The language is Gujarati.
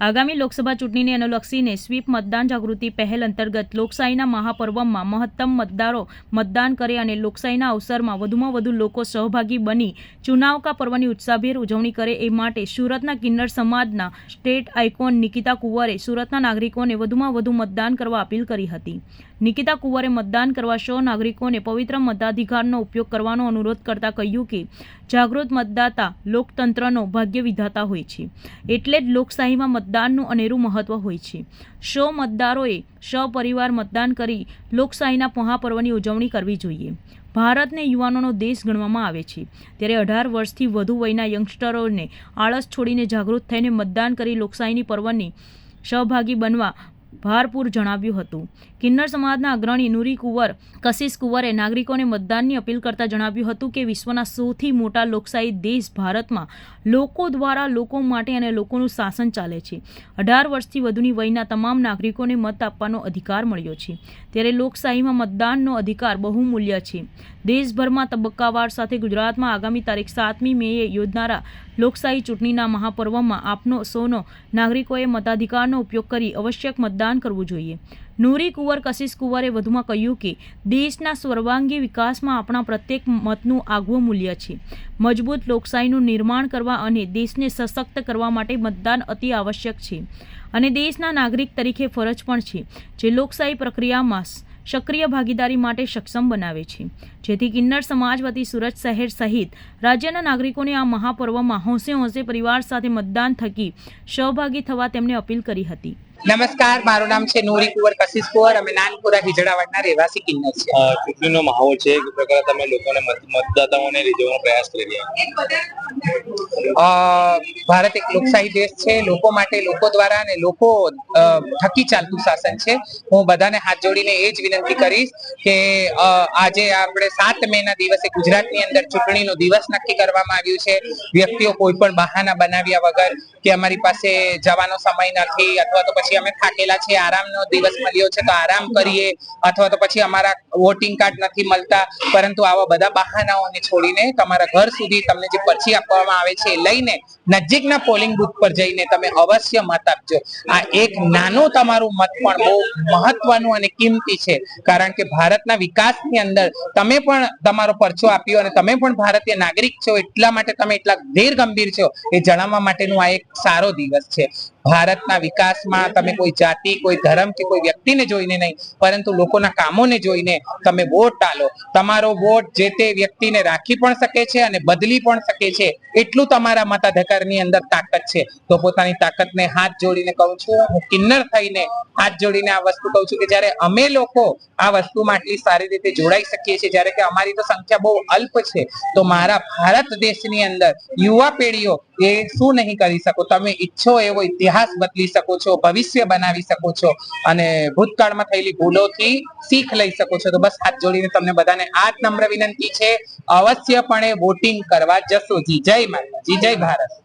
આગામી લોકસભા ચૂંટણીને અનુલક્ષીને સ્વીપ મતદાન જાગૃતિ પહેલ અંતર્ગત લોકશાહીના મહાપર્વમાં મહત્તમ મતદારો મતદાન કરે અને લોકશાહીના અવસરમાં વધુમાં વધુ લોકો સહભાગી બની ચુનાવકા પર્વની ઉત્સાહભેર ઉજવણી કરે એ માટે સુરતના કિન્નર સમાજના સ્ટેટ આઇકોન નિકિતા કુંવરે સુરતના નાગરિકોને વધુમાં વધુ મતદાન કરવા અપીલ કરી હતી. નિકિતા કુંવરે મતદાન કરવા સૌ નાગરિકોને પવિત્ર મતાધિકારનો ઉપયોગ કરવાનો અનુરોધ કરતા કહ્યું કે જાગૃત મતદાતા લોકતંત્રનો ભાગ્ય વિધાતા હોય છે, એટલે જ લોકશાહીમાં મતદાનનું અનેરું મહત્વ હોય છે. સૌ મતદારોએ સપરિવાર મતદાન કરી લોકશાહીના મહાપર્વની ઉજવણી કરવી જોઈએ. ભારતને યુવાનોનો દેશ ગણવામાં આવે છે, ત્યારે 18 વર્ષથી વધુ વયના યંગસ્ટરોને આળસ છોડીને જાગૃત થઈને મતદાન કરી લોકશાહીની પર્વની સહભાગી બનવા ભારપૂર જણાવ્યું હતું. કિન્નર સમાજના અગ્રણી નૂરી કુંવર કશિશ કુંવરે નાગરિકોને મતદાનની અપીલ કરતા જણાવ્યું હતું કે વિશ્વના સૌથી મોટા લોકશાહી દેશ ભારતમાં લોકો દ્વારા લોકો માટે અને લોકોનું શાસન ચાલે છે. 18 વર્ષથી વધુની વયના તમામ નાગરિકોને મત આપવાનો અધિકાર મળ્યો છે, ત્યારે લોકશાહીમાં મતદાનનો અધિકાર બહુમૂલ્ય છે. દેશભરમાં તબક્કાવાર સાથે ગુજરાતમાં આગામી તારીખ 7મી મેએ યોજનારા લોકશાહી ચૂંટણીના મહાપર્વમાં આપનો સૌનો નાગરિકોએ મતાધિકારનો ઉપયોગ કરી આવશ્યક મતદાન કરવું જોઈએ. નૂરી કુંવર કશિશ કુંવરે વધુમાં કહ્યું કે દેશના સર્વાંગી વિકાસમાં આપણા પ્રત્યેક મતનું આગવું મૂલ્ય છે. મજબૂત લોકશાહીનું નિર્માણ કરવા અને દેશને સશક્ત કરવા માટે મતદાન અતિ આવશ્યક છે અને દેશના નાગરિક તરીકે ફરજ પણ છે, જે લોકશાહી પ્રક્રિયામાં સક્રિય ભાગીદારી માટે સક્ષમ બનાવે છે. જેથી કિન્નર સમાજ વતી સુરત શહેર સહિત રાજ્યના નાગરિકોને આ મહાપર્વમાં હોંશે પરિવાર સાથે મતદાન થકી સહભાગી થવા તેમને અપીલ કરી હતી. નમસ્કાર, મારું નામ છે નૂરી કુંવર કશિશ કુંવર. અમે નાનપુરા હિજડાવાડના રહેવાસી કિન્નર છે. ચૂંટણીનો માહોલ છે, એક પ્રકારે તમે લોકોને મતદાતાઓને રીઝવવાનો પ્રયાસ કરી રહ્યા. ભારત એક લોકશાહી દેશ છે, લોકો માટે લોકો દ્વારા અને લોકો થકી ચાલતું શાસન છે. હું બધાને હાથ જોડીને એ જ વિનંતી કરીશ કે આજે આપણે 7 મે ના દિવસે ગુજરાતની અંદર ચૂંટણીનો દિવસ નક્કી કરવામાં આવ્યું છે. વ્યક્તિઓ કોઈ પણ બહાના બનાવ્યા વગર કે અમારી પાસે જવાનો સમય નથી અથવા તો પછી અમે થાકેલા છે, આરામનો દિવસ મળ્યો છે તો આરામ કરીએ, અથવા તો પછી અમારા વોટિંગ કાર્ડ નથી મળતા, પરંતુ આવા બધા બહાનાઓને છોડીને તમારા ઘર સુધી તમને જે પર્ચી આપવામાં આવે છે એ લઈને નજીકના પોલિંગ બૂથ પર જઈને તમે અવશ્ય મત આપજો. આ એક નાનો તમારું મત પણ બહુ મહત્વનું અને કિંમતી છે, કારણ કે ભારતના વિકાસની અંદર તમે પણ તમારો પરચો આપ્યો અને તમે પણ ભારતીય નાગરિક છો, એટલા માટે તમે એટલા ધીર ગંભીર છો એ જણાવવા માટેનું આ એક સારો દિવસ છે. ભારતના વિકાસમાં તમે કોઈ જાતિ, કોઈ ધર્મ કે કોઈ વ્યક્તિને જોઈને નહીં, પરંતુ લોકોના કામોને જોઈને તમે વોટ આલો. તમારો વોટ જે તે વ્યક્તિને રાખી પણ શકે છે અને બદલી પણ શકે છે, એટલું તમારા મતાધિકારની અંદર તાકાત છે. તો પોતાની તાકાતને હાથ જોડીને કહું છું, હું કિન્નર થઈને હાથ જોડીને આ વસ્તુ કહું છું કે જ્યારે અમે લોકો આ વસ્તુમાં આટલી સારી રીતે જોડાઈ શકીએ છીએ, જ્યારે કે અમારી તો સંખ્યા બહુ અલ્પ છે, તો મારા ભારત દેશની અંદર યુવા પેઢીઓ એ શું નહીં કરી શકો? તમે ઈચ્છો એવો ઇતિહાસ બદલી શકો છો, ભવિષ્ય બનાવી શકો છો અને ભૂતકાળમાં થયેલી ભૂલોથી શીખ લઈ શકો છો. તો બસ હાથ જોડીને તમને બધાને આ જ નમ્ર વિનંતી છે, અવશ્યપણે વોટિંગ કરવા જશો. જી જય માતાજી, જય ભારત.